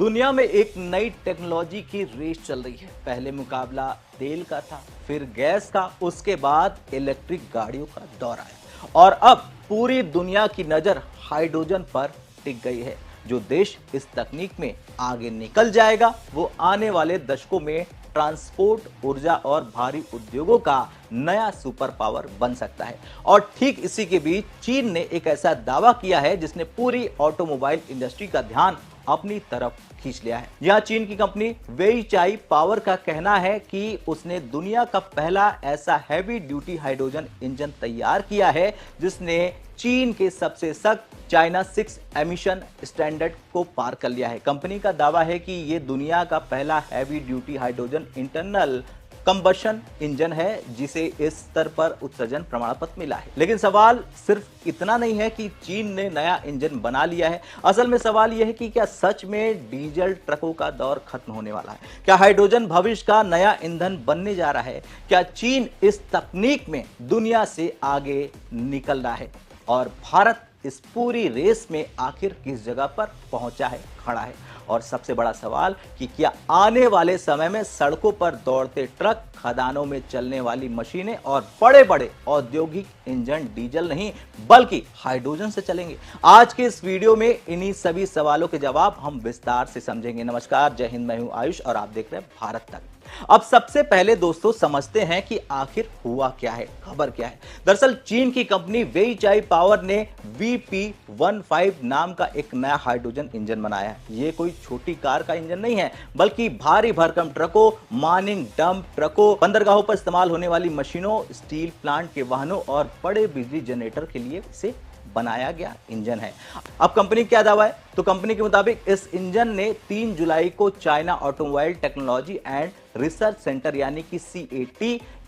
दुनिया में एक नई टेक्नोलॉजी की रेस चल रही है। पहले मुकाबला तेल का था, फिर गैस का, उसके बाद इलेक्ट्रिक गाड़ियों का दौर आया और अब पूरी दुनिया की नजर हाइड्रोजन पर टिक गई है। जो देश इस तकनीक में आगे निकल जाएगा वो आने वाले दशकों में ट्रांसपोर्ट, ऊर्जा और भारी उद्योगों का नया सुपर पावर बन सकता है। और ठीक इसी के बीच चीन ने एक ऐसा दावा किया है जिसने पूरी ऑटोमोबाइल इंडस्ट्री का ध्यान अपनी तरफ खींच लिया है। यह चीन की कंपनी वेईचाई पावर का कहना है कि उसने दुनिया का पहला ऐसा हैवी ड्यूटी हाइड्रोजन इंजन तैयार किया है जिसने चीन के सबसे सख्त चाइना 6 एमिशन स्टैंडर्ड को पार कर लिया है। कंपनी का दावा है कि यह दुनिया का पहला heavy duty hydrogen internal combustion engine है जिसे इस स्तर पर उत्सर्जन प्रमाण पत्र मिला है। लेकिन सवाल सिर्फ इतना नहीं है कि चीन ने नया इंजन बना लिया है। असल में सवाल यह है कि क्या सच में डीजल ट्रकों का दौर खत्म होने वाला है? क्या हाइड्रोजन भविष्य का नया ईंधन बनने जा रहा है? क्या चीन इस तकनीक में दुनिया से आगे निकल रहा है और भारत इस पूरी रेस में आखिर किस जगह पर पहुंचा है, खड़ा है? और सबसे बड़ा सवाल कि क्या आने वाले समय में सड़कों पर दौड़ते ट्रक, खदानों में चलने वाली मशीनें और बड़े बड़े औद्योगिक इंजन डीजल नहीं बल्कि हाइड्रोजन से चलेंगे? आज के इस वीडियो में इन्हीं सभी सवालों के जवाब हम विस्तार से समझेंगे। नमस्कार, जय हिंद, मैं हूं आयुष और आप देख रहे हैं भारत तक। अब सबसे पहले दोस्तों समझते हैं कि आखिर हुआ क्या है, खबर क्या है। दरअसल चीन की कंपनी वेईचाई पावर ने VP15 नाम का एक नया हाइड्रोजन इंजन बनाया है। ये कोई छोटी कार का इंजन नहीं है बल्कि भारी भरकम ट्रकों, माइनिंग डंप ट्रकों, बंदरगाहों पर इस्तेमाल होने वाली मशीनों, स्टील प्लांट के वाहनों और बड़े बिजली जनरेटर के लिए इसे बनाया गया इंजन है। अब कंपनी क्या दावा है? तो कंपनी के मुताबिक इस इंजन ने 3 जुलाई को China automobile technology and research centre यानी कि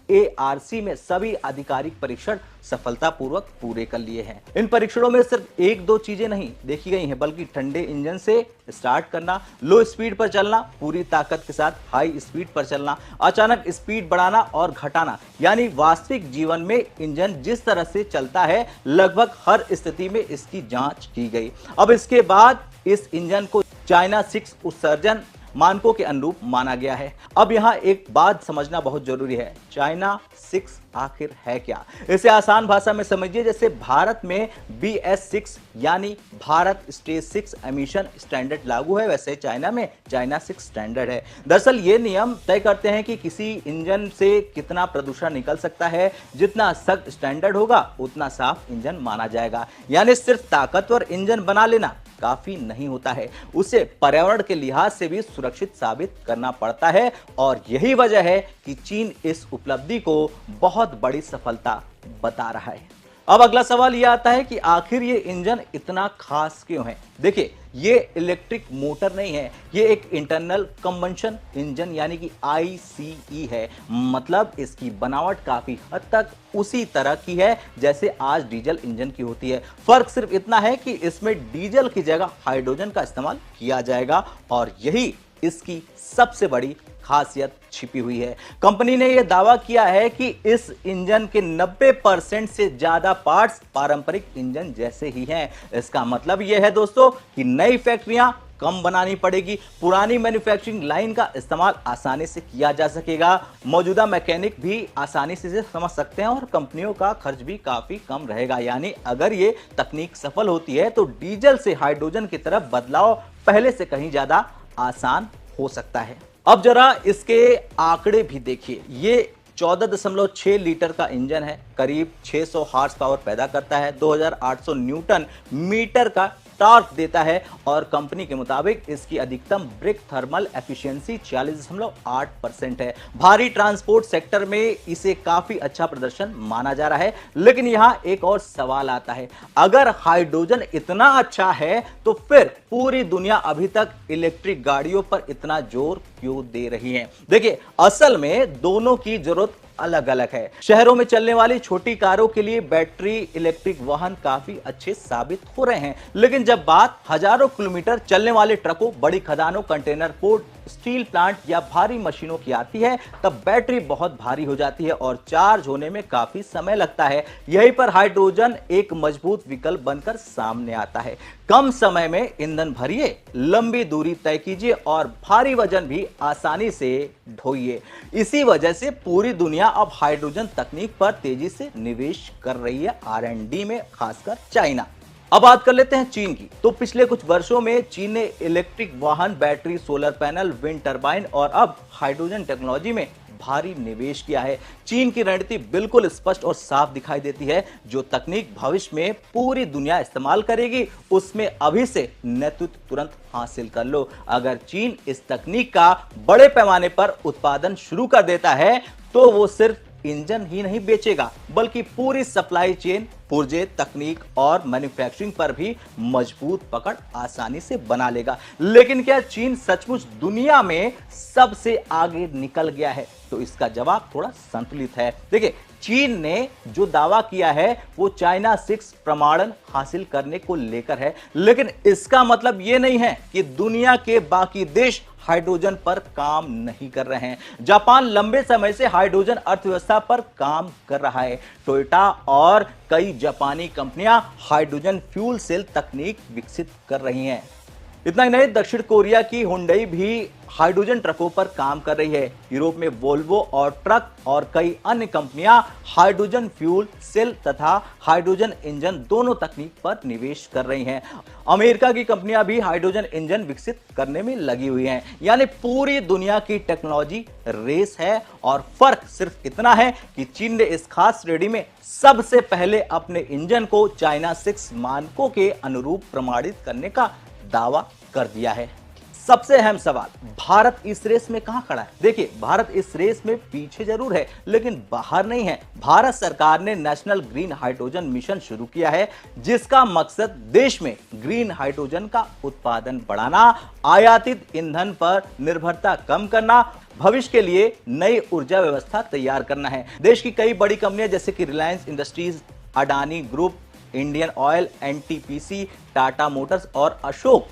CATARC में सभी आधिकारिक परीक्षण सफलतापूर्वक पूरे कर लिए हैं। इन परीक्षणों में सिर्फ एक दो चीजें नहीं देखी गई हैं बल्कि ठंडे इंजन से स्टार्ट करना, लो स्पीड पर चलना, पूरी ताकत के साथ हाई स्पीड पर चलना, अचानक स्पीड बढ़ाना और घटाना, यानी वास्तविक जीवन में इंजन जिस तरह से चलता है लगभग हर स्थिति में इसकी जांच की गई। अब इसके बाद इस इंजन को चाइना 6 उत्सर्जन मानकों के अनुरूप माना गया है। अब यहां एक बात समझना बहुत जरूरी है, चाइना 6 आखिर है क्या? इसे आसान भाषा में समझिए, जैसे भारत में BS6 यानी भारत स्टेज 6 एमिशन स्टैंडर्ड लागू है, वैसे चाइना में चाइना 6 स्टैंडर्ड है। दरअसल ये नियम तय करते हैं कि किसी इंजन से कितना प्रदूषण निकल सकता है। जितना सख्त स्टैंडर्ड होगा उतना साफ इंजन माना जाएगा। यानी सिर्फ ताकतवर इंजन बना लेना काफी नहीं होता है, उसे पर्यावरण के लिहाज से भी सुरक्षित साबित करना पड़ता है। और यही वजह है कि चीन इस उपलब्धि को बहुत बड़ी सफलता बता रहा है। अब अगला सवाल यह आता है कि आखिर ये इंजन इतना खास क्यों है? देखिए, ये इलेक्ट्रिक मोटर नहीं है, ये एक इंटरनल कंबशन इंजन यानी कि ICE है। मतलब इसकी बनावट काफी हद तक उसी तरह की है जैसे आज डीजल इंजन की होती है। फर्क सिर्फ इतना है कि इसमें डीजल की जगह हाइड्रोजन का इस्तेमाल किया जाएगा और यही इसकी सबसे बड़ी खासियत छिपी हुई है। कंपनी ने यह दावा किया है कि इस इंजन के 90% से ज्यादा पार्ट्स पारंपरिक इंजन जैसे ही हैं। इसका मतलब यह है दोस्तों कि नई फैक्ट्रियां कम बनानी पड़ेगी, पुरानी मैन्युफैक्चरिंग लाइन का इस्तेमाल आसानी से किया जा सकेगा, मौजूदा मैकेनिक भी आसानी से समझ सकते हैं और कंपनियों का खर्च भी काफी कम रहेगा। यानी अगर ये तकनीक सफल होती है तो डीजल से हाइड्रोजन की तरफ बदलाव पहले से कहीं ज्यादा आसान हो सकता है। अब जरा इसके आंकड़े भी देखिए। ये 14.6 लीटर का इंजन है, करीब 600 हॉर्स पावर पैदा करता है, 2800 न्यूटन मीटर का टॉर्क देता है और कंपनी के मुताबिक इसकी अधिकतम ब्रेक थर्मल एफिशिएंसी 40.8% है। भारी ट्रांसपोर्ट सेक्टर में इसे काफी अच्छा प्रदर्शन माना जा रहा है। लेकिन यहां एक और सवाल आता है, अगर हाइड्रोजन इतना अच्छा है तो फिर पूरी दुनिया अभी तक इलेक्ट्रिक गाड़ियों पर इतना जोर क्यों दे रही है? देखिए, असल में दोनों की जरूरत अलग अलग है। शहरों में चलने वाली छोटी कारों के लिए बैटरी इलेक्ट्रिक वाहन काफी अच्छे साबित हो रहे हैं, लेकिन जब बात हजारों किलोमीटर चलने वाले ट्रकों, बड़ी खदानों, कंटेनर पोर्ट स्टील प्लांट या भारी मशीनों की आती है तब बैटरी बहुत भारी हो जाती है और चार्ज होने में काफी समय लगता है। यहीं पर हाइड्रोजन एक मजबूत विकल्प बनकर सामने आता है। कम समय में ईंधन भरिए, लंबी दूरी तय कीजिए और भारी वजन भी आसानी से ढोइए। इसी वजह से पूरी दुनिया अब हाइड्रोजन तकनीक पर तेजी से निवेश कर रही है, R&D में, खासकर चाइना। अब बात कर लेते हैं चीन की। तो पिछले कुछ वर्षों में चीन ने इलेक्ट्रिक वाहन, battery, solar panel, wind turbine और अब हाइड्रोजन टेक्नोलॉजी में भारी निवेश किया है। चीन की रणनीति बिल्कुल स्पष्ट और साफ दिखाई देती है। जो तकनीक भविष्य में पूरी दुनिया इस्तेमाल करेगी, उसमें अभी से नेतृत्व तुरंत हासिल कर लो। अगर चीन इस तकनीक का बड़े पैमाने पर उत्पादन शुरू कर देता है तो वो सिर्फ इंजन ही नहीं बेचेगा बल्कि पूरी सप्लाई चेन, पुर्जे, तकनीक और मैन्युफैक्चरिंग पर भी मजबूत पकड़ आसानी से बना लेगा। लेकिन क्या चीन सचमुच दुनिया में सबसे आगे निकल गया है? तो इसका जवाब थोड़ा संतुलित है। देखिए, चीन ने जो दावा किया है वो चाइना 6 प्रमाणन हासिल करने को लेकर है, लेकिन इसका मतलब यह नहीं है कि दुनिया के बाकी देश हाइड्रोजन पर काम नहीं कर रहे हैं। जापान लंबे समय से हाइड्रोजन अर्थव्यवस्था पर काम कर रहा है। टोयोटा और कई जापानी कंपनियां हाइड्रोजन फ्यूल सेल तकनीक विकसित कर रही हैं। इतना ही नहीं, दक्षिण कोरिया की हुंडई भी हाइड्रोजन ट्रकों पर काम कर रही है। यूरोप में वोल्वो और ट्रक और कई अन्य कंपनियां हाइड्रोजन फ्यूल सेल तथा हाइड्रोजन इंजन दोनों तकनीक पर निवेश कर रही हैं। अमेरिका की कंपनियां भी हाइड्रोजन इंजन विकसित करने में लगी हुई हैं। यानी पूरी दुनिया की टेक्नोलॉजी रेस है और फर्क सिर्फ इतना है कि चीन ने इस खास श्रेणी में सबसे पहले अपने इंजन को चाइना 6 मानकों के अनुरूप प्रमाणित करने का दावा कर दिया है। सबसे अहम सवाल, भारत इस रेस में कहां खड़ा है? देखिए, भारत इस रेस में पीछे जरूर है लेकिन बाहर नहीं है। भारत सरकार ने नेशनल ग्रीन हाइड्रोजन मिशन शुरू किया है, जिसका मकसद देश में ग्रीन हाइड्रोजन का उत्पादन बढ़ाना, आयातित ईंधन पर निर्भरता कम करना, भविष्य के लिए नई ऊर्जा व्यवस्था तैयार करना है। देश की कई बड़ी कंपनियां जैसे कि Reliance industries, Adani group, Indian oil, NTPC, Tata Motors और अशोक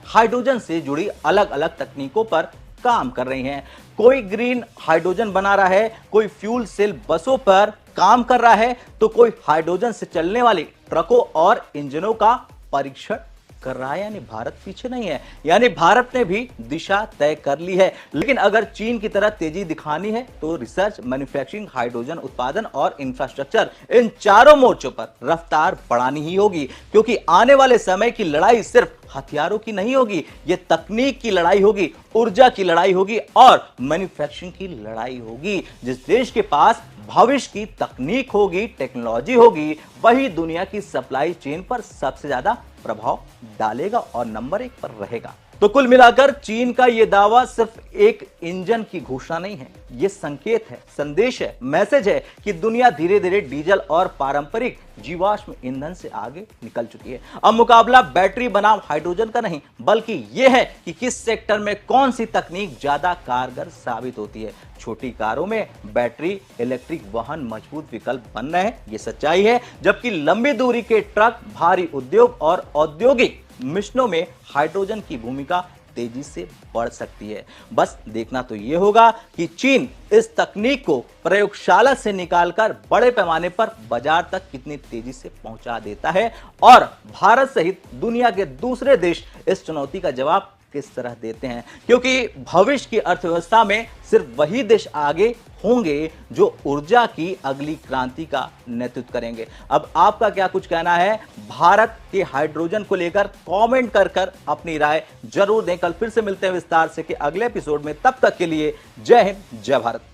हाइड्रोजन से जुड़ी अलग अलग तकनीकों पर काम कर रही हैं। कोई ग्रीन हाइड्रोजन बना रहा है, कोई फ्यूल सेल बसों पर काम कर रहा है, तो कोई हाइड्रोजन से चलने वाली ट्रकों और इंजनों का परीक्षण कर रहा है। यानी भारत पीछे नहीं है, यानी भारत ने भी दिशा तय कर ली है। लेकिन अगर चीन की तरह तेजी दिखानी है तो रिसर्च, मैन्युफैक्चरिंग, हाइड्रोजन उत्पादन और इंफ्रास्ट्रक्चर, इन चारों मोर्चों पर रफ्तार बढ़ानी ही होगी, क्योंकि आने वाले समय की लड़ाई सिर्फ हथियारों की नहीं होगी, ये तकनीक की लड़ाई होगी, ऊर्जा की लड़ाई होगी और मैन्युफैक्चरिंग की लड़ाई होगी। जिस देश के पास भविष्य की तकनीक होगी, टेक्नोलॉजी होगी, वही दुनिया की सप्लाई चेन पर सबसे ज्यादा प्रभाव डालेगा और नंबर 1 पर रहेगा। तो कुल मिलाकर चीन का यह दावा सिर्फ एक इंजन की घोषणा नहीं है, यह संकेत है, संदेश है, मैसेज है कि दुनिया धीरे धीरे डीजल और पारंपरिक जीवाश्म ईंधन से आगे निकल चुकी है। अब मुकाबला बैटरी बनाम हाइड्रोजन का नहीं, बल्कि यह है कि किस सेक्टर में कौन सी तकनीक ज्यादा कारगर साबित होती है। छोटी कारों में बैटरी इलेक्ट्रिक वाहन मजबूत विकल्प बन रहे हैं, यह सच्चाई है, जबकि लंबी दूरी के ट्रक, भारी उद्योग और औद्योगिक मिशनों में हाइड्रोजन की भूमिका तेजी से बढ़ सकती है। बस देखना तो यह होगा कि चीन इस तकनीक को प्रयोगशाला से निकालकर बड़े पैमाने पर बाजार तक कितनी तेजी से पहुंचा देता है और भारत सहित दुनिया के दूसरे देश इस चुनौती का जवाब किस तरह देते हैं, क्योंकि भविष्य की अर्थव्यवस्था में सिर्फ वही देश आगे होंगे जो ऊर्जा की अगली क्रांति का नेतृत्व करेंगे। अब आपका क्या कुछ कहना है भारत के हाइड्रोजन को लेकर? कमेंट कर अपनी राय जरूर दें। कल फिर से मिलते हैं विस्तार से के अगले एपिसोड में। तब तक के लिए जय हिंद, जय भारत।